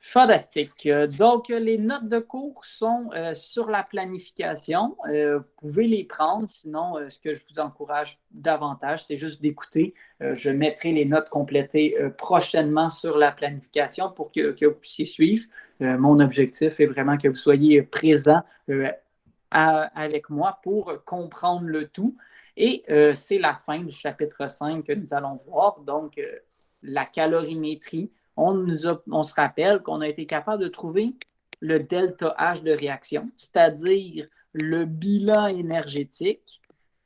Fantastique. Donc, les notes de cours sont sur la planification. Vous pouvez les prendre. Sinon, ce que je vous encourage davantage, c'est juste d'écouter. Je mettrai les notes complétées prochainement sur la planification pour que vous puissiez suivre. Mon objectif est vraiment que vous soyez présent avec moi pour comprendre le tout. Et c'est la fin du chapitre 5 que nous allons voir. Donc, la calorimétrie. On se rappelle qu'on a été capable de trouver le delta H de réaction, c'est-à-dire le bilan énergétique,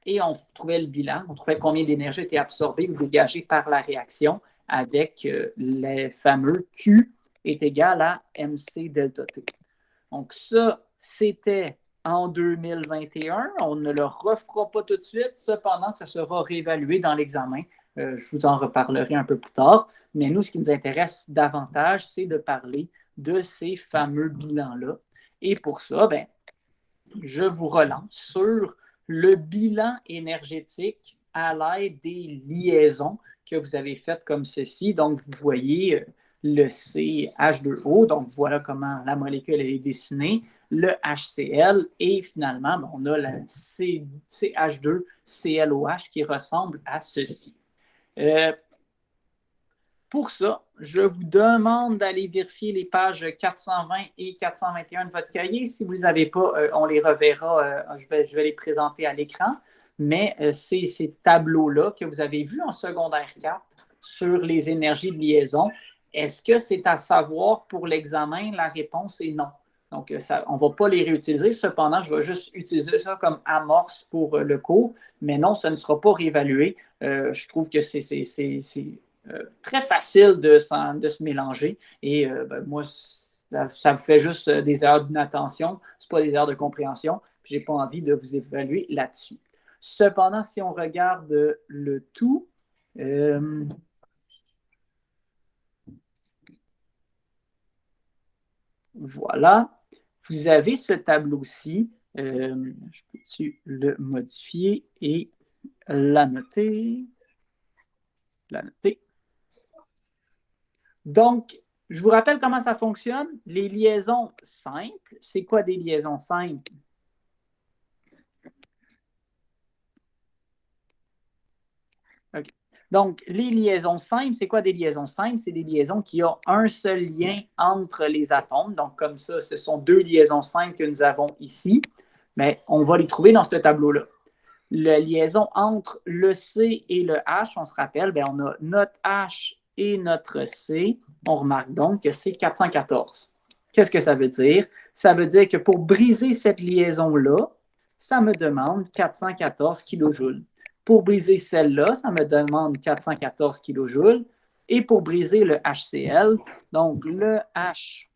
et on trouvait le bilan, on trouvait combien d'énergie était absorbée ou dégagée par la réaction avec les fameux Q est égal à MC delta T. Donc ça, c'était en 2021. On ne le refera pas tout de suite. Cependant, ça sera réévalué dans l'examen. Je vous en reparlerai un peu plus tard. Mais nous, ce qui nous intéresse davantage, c'est de parler de ces fameux bilans-là. Et pour ça, ben, je vous relance sur le bilan énergétique à l'aide des liaisons que vous avez faites comme ceci. Donc, vous voyez le CH2O, donc voilà comment la molécule est dessinée, le HCl, et finalement, on a la CH2ClOH qui ressemble à ceci. Pour ça, je vous demande d'aller vérifier les pages 420 et 421 de votre cahier. Si vous ne les avez pas, on les reverra. Je vais les présenter à l'écran. Mais c'est ces tableaux-là que vous avez vus en secondaire 4 sur les énergies de liaison. Est-ce que c'est à savoir pour l'examen? La réponse est non. Donc, on ne va pas les réutiliser. Cependant, je vais juste utiliser ça comme amorce pour le cours. Mais non, ça ne sera pas réévalué. Je trouve que c'est très facile de se mélanger. Et ben, moi, ça me fait juste des erreurs d'inattention. Ce pas des erreurs de compréhension. Je n'ai pas envie de vous évaluer là-dessus. Cependant, si on regarde le tout, voilà. Vous avez ce tableau-ci. Je peux-tu le modifier et l'annoter? L'annoter. Donc, je vous rappelle comment ça fonctionne. Les liaisons simples, c'est quoi des liaisons simples? Okay. Donc, les liaisons simples, c'est quoi des liaisons simples? C'est des liaisons qui ont un seul lien entre les atomes. Donc, comme ça, ce sont deux liaisons simples que nous avons ici. Mais on va les trouver dans ce tableau-là. La liaison entre le C et le H, on se rappelle, bien, on a notre H et notre C. On remarque donc que c'est 414. Qu'est-ce que ça veut dire? Ça veut dire que pour briser cette liaison-là, ça me demande 414 kJ. Pour briser celle-là, ça me demande 414 kJ. Et pour briser le HCl, donc le H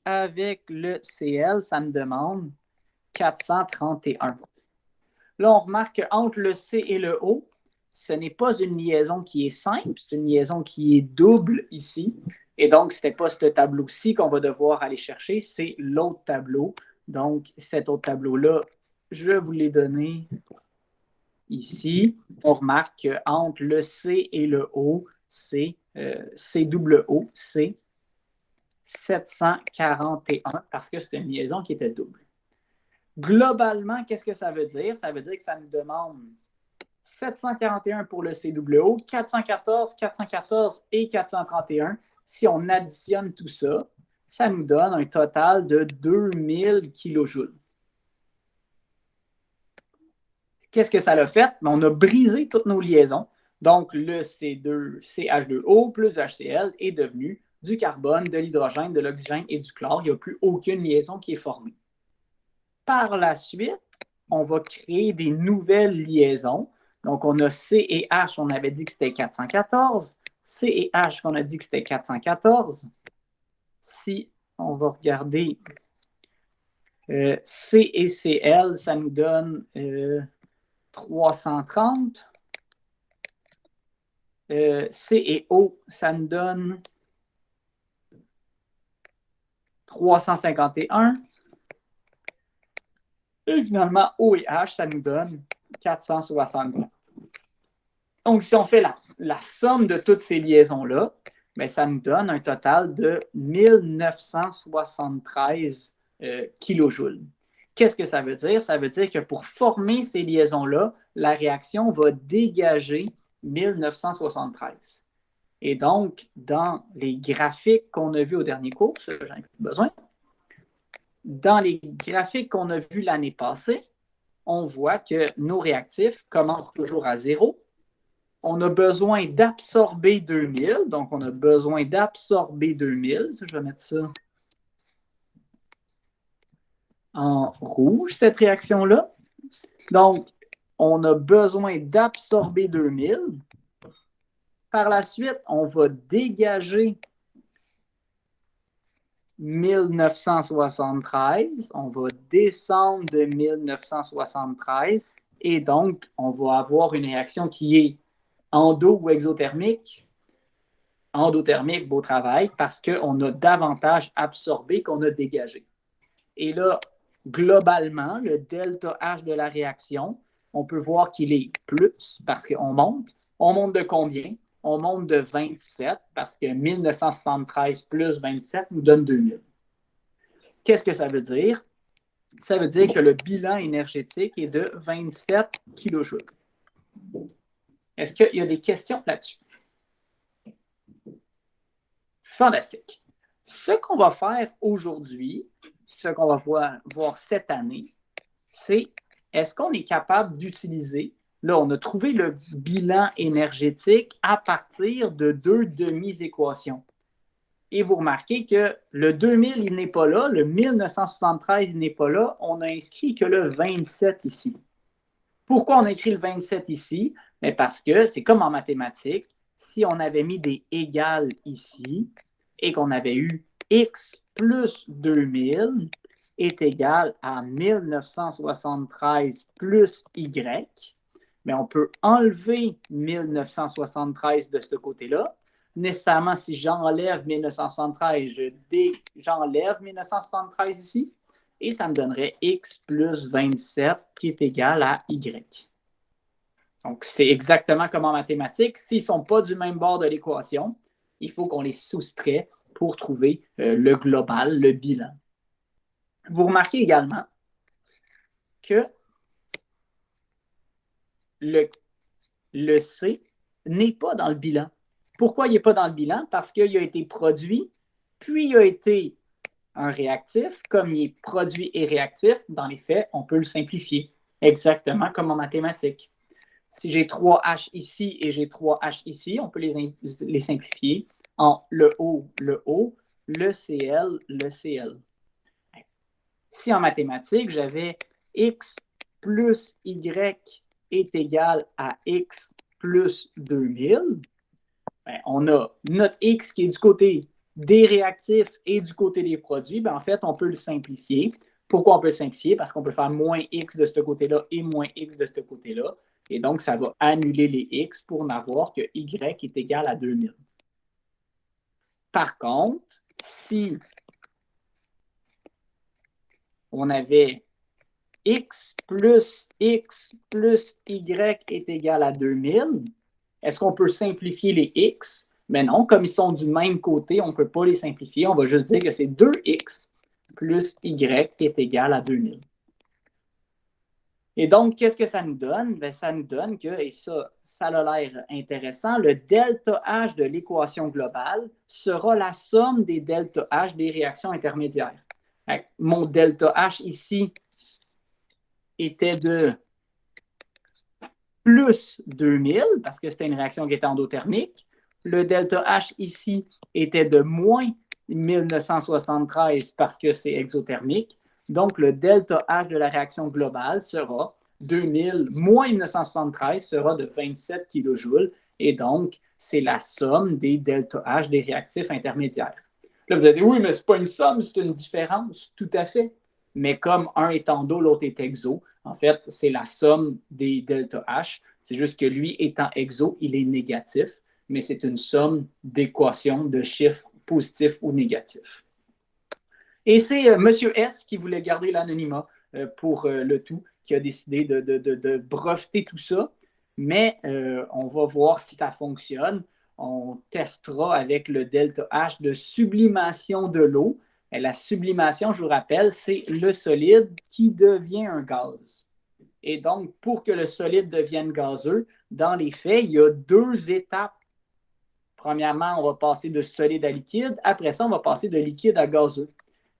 avec le Cl, ça me demande 431. Là, on remarque qu'entre le C et le O, ce n'est pas une liaison qui est simple, c'est une liaison qui est double ici. Et donc, ce n'est pas ce tableau-ci qu'on va devoir aller chercher, c'est l'autre tableau. Donc, cet autre tableau-là, je vais vous l'ai donné ici. On remarque qu'entre le C et le O, c'est COO, c'est 741 parce que c'est une liaison qui était double. Globalement, qu'est-ce que ça veut dire? Ça veut dire que ça nous demande 741 pour le COO, 414, 414 et 431. Si on additionne tout ça, ça nous donne un total de 2000 kJ. Qu'est-ce que ça a fait? On a brisé toutes nos liaisons. Donc, le CH2O plus HCl est devenu du carbone, de l'hydrogène, de l'oxygène et du chlore. Il n'y a plus aucune liaison qui est formée. Par la suite, on va créer des nouvelles liaisons. Donc, on a C et H, on avait dit que c'était 414. C et H, on a dit que c'était 414. Si on va regarder C et Cl, ça nous donne 330. C et O, ça nous donne 351. Et finalement, O et H, ça nous donne 460. Donc, si on fait la somme de toutes ces liaisons-là, bien, ça nous donne un total de 1973 kilojoules. Qu'est-ce que ça veut dire? Ça veut dire que pour former ces liaisons-là, la réaction va dégager 1973. Et donc, dans les graphiques qu'on a vus au dernier cours, ça, j'en ai plus besoin, dans les graphiques qu'on a vus l'année passée, on voit que nos réactifs commencent toujours à 0. On a besoin d'absorber 2000, donc on a besoin d'absorber 2000. Je vais mettre ça en rouge, cette réaction-là. Donc, on a besoin d'absorber 2000. Par la suite, on va dégager 1973. On va descendre de 1973. Et donc, on va avoir une réaction qui est endo ou exothermique. Endothermique, beau travail, parce qu'on a davantage absorbé qu'on a dégagé. Et là, globalement, le delta H de la réaction, on peut voir qu'il est plus parce qu'on monte. On monte de combien? On monte de 27 parce que 1973 plus 27 nous donne 2000. Qu'est-ce que ça veut dire? Ça veut dire que le bilan énergétique est de 27 kilojoules. Est-ce qu'il y a des questions là-dessus? Fantastique. Ce qu'on va faire aujourd'hui, ce qu'on va voir cette année, c'est est-ce qu'on est capable d'utiliser, là, on a trouvé le bilan énergétique à partir de 2 demi-équations. Et vous remarquez que le 2000, il n'est pas là, le 1973, il n'est pas là, on a inscrit que le 27 ici. Pourquoi on a écrit le 27 ici? Mais parce que c'est comme en mathématiques, si on avait mis des égales ici et qu'on avait eu x plus 2000 est égal à 1973 plus y, mais on peut enlever 1973 de ce côté-là. Nécessairement, si j'enlève 1973, j'enlève 1973 ici, et ça me donnerait x plus 27 qui est égal à y. Donc, c'est exactement comme en mathématiques. S'ils ne sont pas du même bord de l'équation, il faut qu'on les soustrait pour trouver le global, le bilan. Vous remarquez également que le C n'est pas dans le bilan. Pourquoi il n'est pas dans le bilan? Parce qu'il a été produit, puis il a été un réactif. Comme il est produit et réactif, dans les faits, on peut le simplifier, exactement comme en mathématiques. Si j'ai 3H ici et j'ai 3H ici, on peut les simplifier en le O, le Cl, le Cl. Si en mathématiques, j'avais x plus y est égal à x plus 2000, ben, on a notre x qui est du côté des réactifs et du côté des produits. Ben, en fait, on peut le simplifier. Pourquoi on peut le simplifier? Parce qu'on peut faire moins x de ce côté-là et moins x de ce côté-là. Et donc, ça va annuler les x pour n'avoir que y est égal à 2000. Par contre, si on avait x plus y est égal à 2000, est-ce qu'on peut simplifier les x? Mais non, comme ils sont du même côté, on ne peut pas les simplifier. On va juste dire que c'est 2x plus y qui est égal à 2000. Et donc, qu'est-ce que ça nous donne? Bien, ça nous donne que, et ça a l'air intéressant, le delta H de l'équation globale sera la somme des delta H des réactions intermédiaires. Mon delta H ici était de plus 2000, parce que c'était une réaction qui était endothermique. Le delta H ici était de moins 1973 parce que c'est exothermique. Donc, le delta H de la réaction globale sera 2000 moins 1973 sera de 27 kJ. Et donc, c'est la somme des delta H des réactifs intermédiaires. Là, vous allez dire, oui, mais ce n'est pas une somme, c'est une différence. Tout à fait. Mais comme un est endo, l'autre est exo, en fait, c'est la somme des delta H. C'est juste que lui, étant exo, il est négatif, mais c'est une somme d'équations de chiffres positifs ou négatifs. Et c'est M. S qui voulait garder l'anonymat pour le tout, qui a décidé de breveter tout ça. mais on va voir si ça fonctionne. On testera avec le delta H de sublimation de l'eau. Et la sublimation, je vous rappelle, c'est le solide qui devient un gaz. Et donc, pour que le solide devienne gazeux, dans les faits, il y a deux étapes. Premièrement, on va passer de solide à liquide. Après ça, on va passer de liquide à gazeux.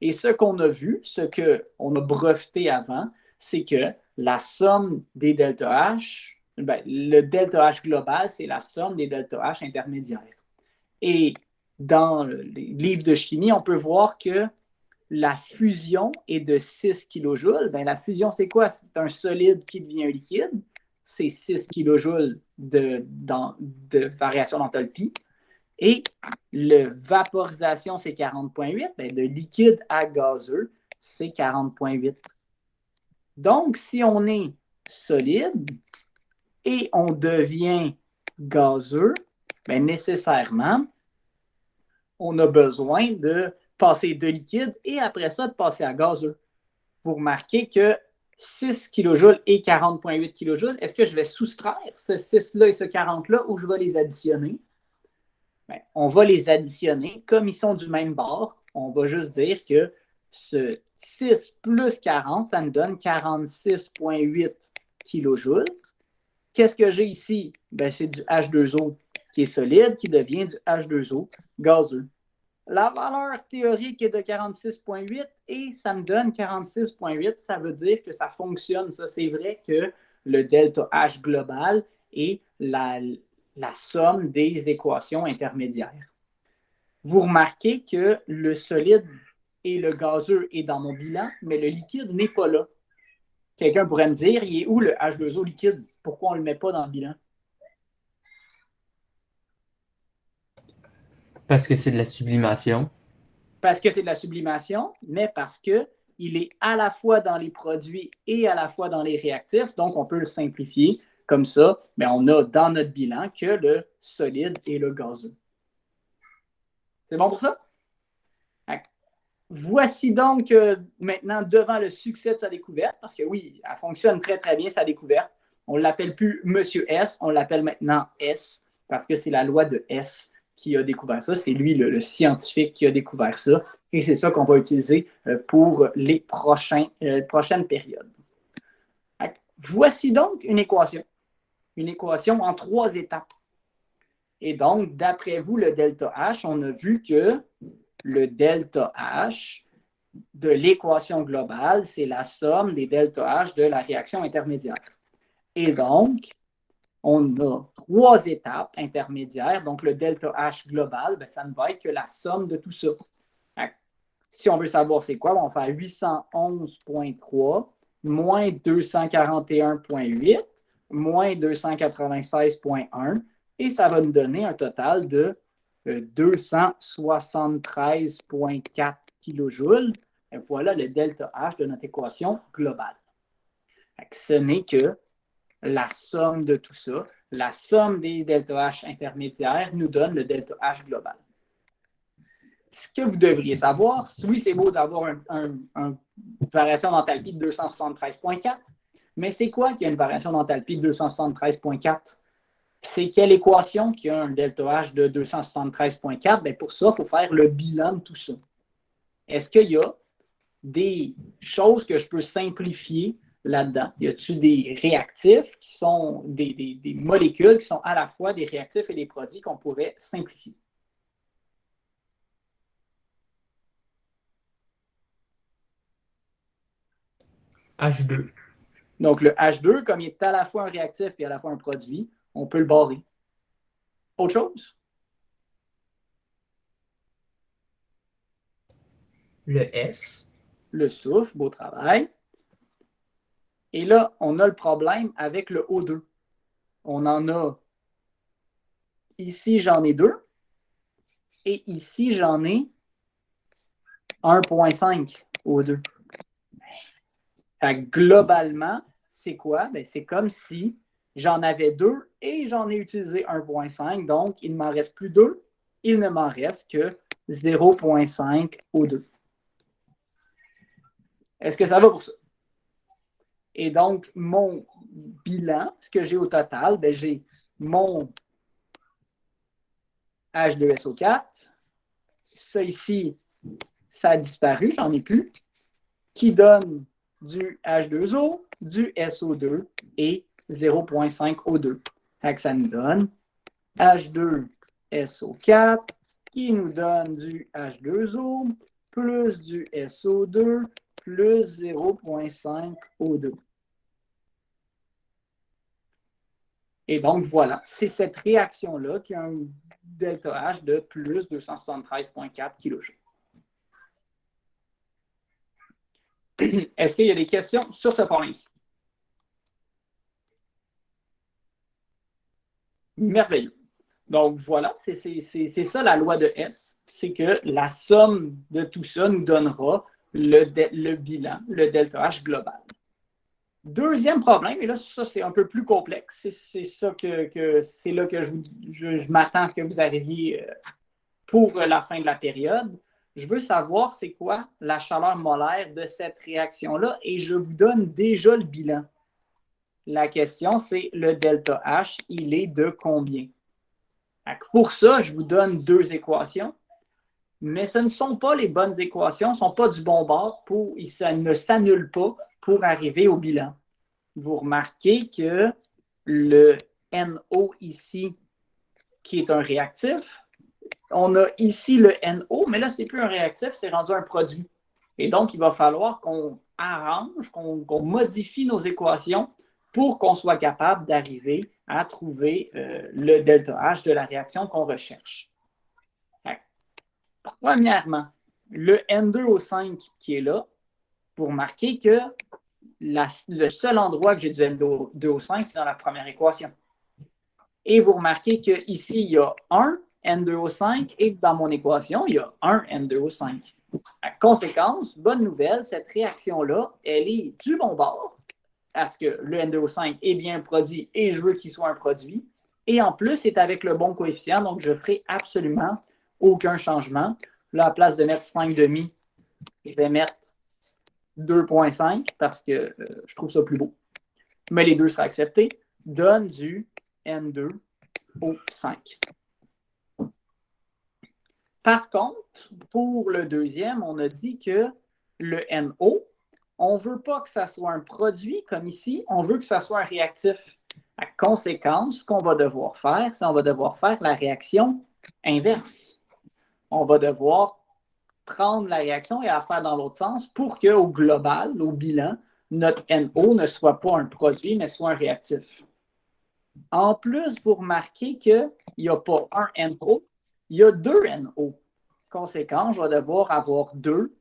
Et ce qu'on a vu, ce qu'on a breveté avant, c'est que la somme des delta H, le delta H global, c'est la somme des delta H intermédiaires. Et dans les livres de chimie, on peut voir que la fusion est de 6 kJ. La fusion, c'est quoi? C'est un solide qui devient un liquide. C'est 6 kJ de variation d'enthalpie. Et la vaporisation, c'est 40,8. De liquide à gazeux, c'est 40,8. Donc, si on est solide et on devient gazeux, nécessairement, on a besoin de passer de liquide et après ça, de passer à gazeux. Vous remarquez que 6 kJ et 40,8 kJ, est-ce que je vais soustraire ce 6-là et ce 40-là ou je vais les additionner? On va les additionner. Comme ils sont du même bord, on va juste dire que ce 6 plus 40, ça nous donne 46,8 kJ. Qu'est-ce que j'ai ici? C'est du H2O qui est solide, qui devient du H2O gazeux. La valeur théorique est de 46,8 et ça me donne 46,8. Ça veut dire que ça fonctionne. Ça, c'est vrai que le delta H global est la somme des équations intermédiaires. Vous remarquez que le solide et le gazeux est dans mon bilan, mais le liquide n'est pas là. Quelqu'un pourrait me dire, il est où le H2O liquide? Pourquoi on ne le met pas dans le bilan? Parce que c'est de la sublimation. Parce que c'est de la sublimation, mais parce qu'il est à la fois dans les produits et à la fois dans les réactifs. Donc, on peut le simplifier comme ça. Mais on a dans notre bilan que le solide et le gazeux. C'est bon pour ça? Voici donc maintenant devant le succès de sa découverte, parce que oui, elle fonctionne très, très bien, sa découverte. On ne l'appelle plus Monsieur S, on l'appelle maintenant S, parce que c'est la loi de S qui a découvert ça. C'est lui, le scientifique, qui a découvert ça. Et c'est ça qu'on va utiliser pour les prochaines périodes. Voici donc une équation en 3 étapes. Et donc, d'après vous, le delta H, on a vu que le delta H de l'équation globale, c'est la somme des delta H de la réaction intermédiaire. Et donc, on a 3 étapes intermédiaires. Donc, le delta H global, ça ne va être que la somme de tout ça. Si on veut savoir c'est quoi, on va faire 811,3 moins 241,8 moins 296,1 et ça va nous donner un total de 273,4 kJ. Et voilà le delta H de notre équation globale. Ce n'est que la somme de tout ça. La somme des delta H intermédiaires nous donne le delta H global. Ce que vous devriez savoir, oui, c'est beau d'avoir une variation d'enthalpie de 273,4, mais c'est quoi qu'il y a une variation d'enthalpie de 273,4? C'est quelle équation qui a un delta H de 273,4? Pour ça, il faut faire le bilan de tout ça. Est-ce qu'il y a des choses que je peux simplifier là-dedans? Y a-t-il des réactifs qui sont des molécules qui sont à la fois des réactifs et des produits qu'on pourrait simplifier? H2. Donc, le H2, comme il est à la fois un réactif et à la fois un produit, on peut le barrer. Autre chose? Le S. Le soufre, beau travail. Et là, on a le problème avec le O2. On en a ici, j'en ai 2. Et ici, j'en ai 1,5 O2. Globalement, c'est quoi? C'est comme si j'en avais 2 et j'en ai utilisé 1,5. Donc, il ne m'en reste plus 2. Il ne m'en reste que 0,5 O2. Est-ce que ça va pour ça? Et donc, mon bilan, ce que j'ai au total, ben, j'ai mon H2SO4. Ça ici, ça a disparu, j'en ai plus, qui donne du H2O, du SO2 et 0,5 O2. Ça nous donne H2SO4 qui nous donne du H2O plus du SO2 plus 0,5 O2. Et donc, voilà, c'est cette réaction-là qui a un delta H de plus 273,4 kJ. Est-ce qu'il y a des questions sur ce point-ci? Merveilleux. Donc, voilà, c'est ça la loi de S. C'est que la somme de tout ça nous donnera le bilan, le delta H global. Deuxième problème, et là, ça, c'est un peu plus complexe. C'est ça c'est là que je m'attends à ce que vous arriviez pour la fin de la période. Je veux savoir c'est quoi la chaleur molaire de cette réaction-là et je vous donne déjà le bilan. La question, c'est le delta H, il est de combien? Pour ça, je vous donne deux équations, mais ce ne sont pas les bonnes équations, ce ne sont pas du bon bord, ça ne s'annule pas pour arriver au bilan. Vous remarquez que le NO ici, qui est un réactif, on a ici le NO, mais là, ce n'est plus un réactif, c'est rendu un produit. Et donc, il va falloir qu'on arrange, qu'on modifie nos équations pour qu'on soit capable d'arriver à trouver le delta H de la réaction qu'on recherche. Premièrement, le N2O5 qui est là, vous remarquez que le seul endroit que j'ai du N2O5, c'est dans la première équation. Et vous remarquez qu'ici, il y a un N2O5 et dans mon équation, il y a un N2O5. À conséquence, bonne nouvelle, cette réaction-là, elle est du bon bord, parce que le N2O5 est bien un produit et je veux qu'il soit un produit. Et en plus, c'est avec le bon coefficient, donc je ne ferai absolument aucun changement. Là, à la place de mettre 5,5, je vais mettre 2,5 parce que je trouve ça plus beau. Mais les deux seraient acceptés. Donne du N2O5. Par contre, pour le deuxième, on a dit que le NO, on ne veut pas que ça soit un produit comme ici, on veut que ça soit un réactif. À conséquence, ce qu'on va devoir faire, c'est qu'on va devoir faire la réaction inverse. On va devoir prendre la réaction et la faire dans l'autre sens pour qu'au global, au bilan, notre NO ne soit pas un produit, mais soit un réactif. En plus, vous remarquez qu'il n'y a pas un NO, il y a deux NO. Conséquent, je vais devoir avoir deux,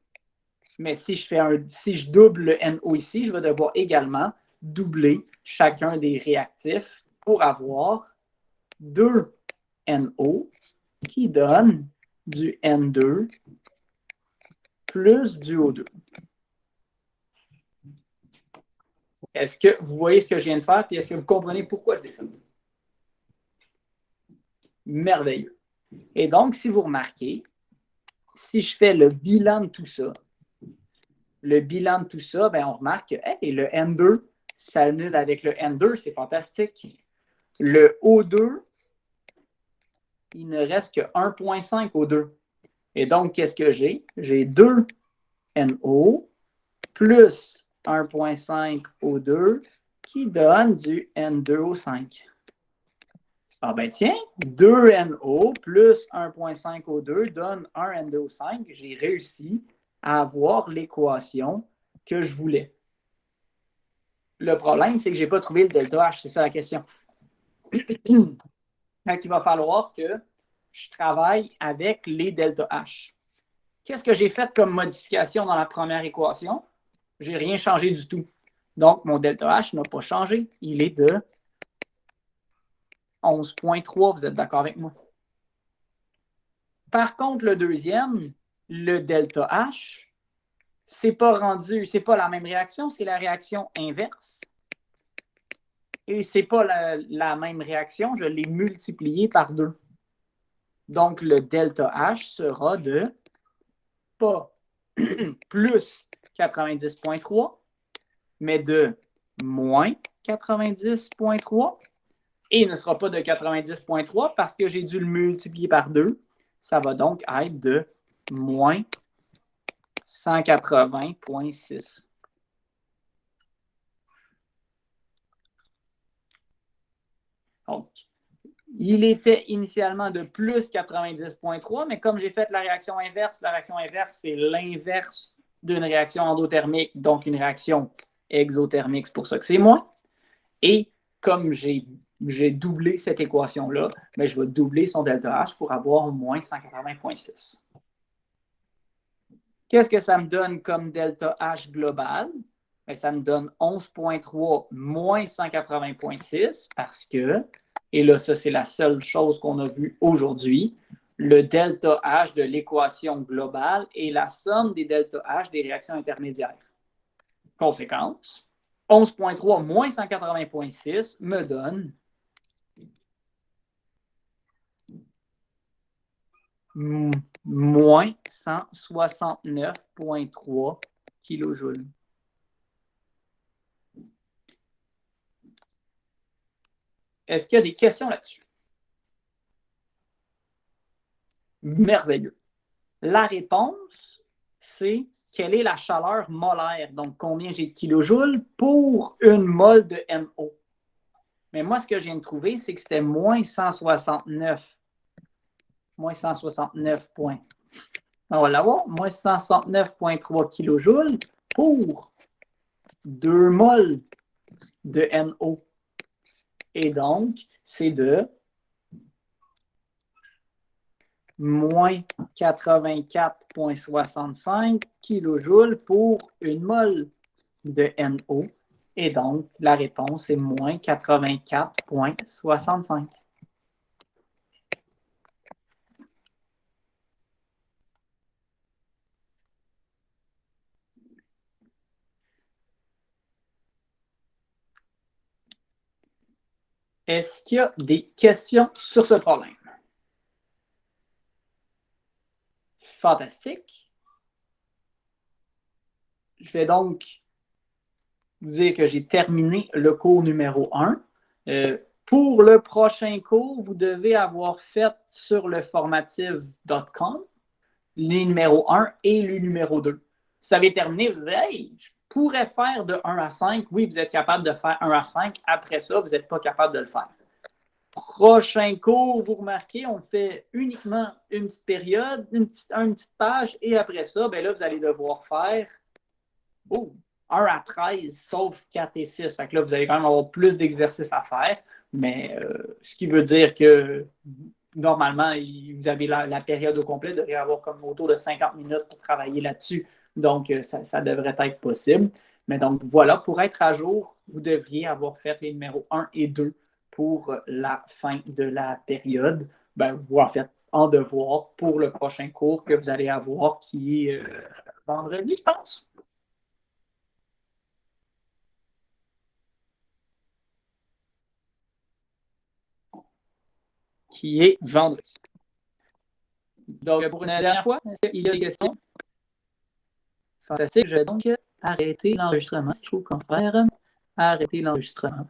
mais si je double le NO ici, je vais devoir également doubler chacun des réactifs pour avoir deux NO qui donnent du N2 plus du O2. Est-ce que vous voyez ce que je viens de faire et est-ce que vous comprenez pourquoi je l'ai fait? Merveilleux. Et donc, si vous remarquez, si je fais le bilan de tout ça, ben, on remarque que hey, le N2 s'annule avec le N2, c'est fantastique. Le O2, il ne reste que 1,5 O2. Et donc, qu'est-ce que j'ai? J'ai 2 NO plus 1,5 O2 qui donne du N2O5. Ah ben tiens, 2 NO plus 1,5 O2 donne 1 N2O5. J'ai réussi à avoir l'équation que je voulais. Le problème, c'est que je n'ai pas trouvé le delta H. C'est ça la question. Donc, il va falloir que je travaille avec les delta H. Qu'est-ce que j'ai fait comme modification dans la première équation? Je n'ai rien changé du tout. Donc, mon delta H n'a pas changé. Il est de 11,3. Vous êtes d'accord avec moi? Par contre, le deuxième, le delta H, c'est pas la même réaction, c'est la réaction inverse. Et c'est pas la même réaction, je l'ai multiplié par 2. Donc, le delta H sera de pas plus 90,3, mais de moins 90,3. Et il ne sera pas de 90,3 parce que j'ai dû le multiplier par 2. Ça va donc être de moins 180,6. Donc, il était initialement de plus 90,3, mais comme j'ai fait la réaction inverse, c'est l'inverse d'une réaction endothermique, donc une réaction exothermique, c'est pour ça que c'est moins. Et comme j'ai doublé cette équation-là, mais je vais doubler son delta H pour avoir moins 180,6. Qu'est-ce que ça me donne comme delta H global? Bien, ça me donne 11,3 moins 180,6 parce que, et là, ça, c'est la seule chose qu'on a vue aujourd'hui, le delta H de l'équation globale est la somme des delta H des réactions intermédiaires. Conséquence, 11,3 moins 180,6 me donne moins 169,3 kJ. Est-ce qu'il y a des questions là-dessus? Merveilleux. La réponse, c'est quelle est la chaleur molaire, donc combien j'ai de kilojoules pour une mole de NO. Mais moi, ce que je viens de trouver, c'est que c'était moins 169. Moins 169 points. On va l'avoir, moins 169,3 kilojoules pour 2 moles de NO. Et donc, c'est de moins 84,65 kJ pour une mole de NO. Et donc, la réponse est moins 84,65. Est-ce qu'il y a des questions sur ce problème? Fantastique. Je vais donc vous dire que j'ai terminé le cours numéro 1. Pour le prochain cours, vous devez avoir fait sur le formative.com les numéros 1 et le numéro 2. Si vous avez terminé, vous dites « Hey, je pourrais faire de 1 à 5. » Oui, vous êtes capable de faire 1 à 5. Après ça, vous n'êtes pas capable de le faire. Prochain cours, vous remarquez, on fait uniquement une petite période, une petite page, et après ça, ben là, vous allez devoir faire 1 à 13, sauf 4 et 6. Fait que là, vous allez quand même avoir plus d'exercices à faire, mais ce qui veut dire que normalement, vous avez la période au complet, devrait avoir comme autour de 50 minutes pour travailler là-dessus. Donc, ça devrait être possible. Mais donc, voilà, pour être à jour, vous devriez avoir fait les numéros 1 et 2 pour la fin de la période. Ben, vous en faites en devoir pour le prochain cours que vous allez avoir qui est vendredi, je pense. Qui est vendredi. Donc, pour une dernière fois, est-ce qu'il y a des questions? Fantastique. Je vais donc arrêter l'enregistrement. Si je trouve qu'on faire arrêter l'enregistrement.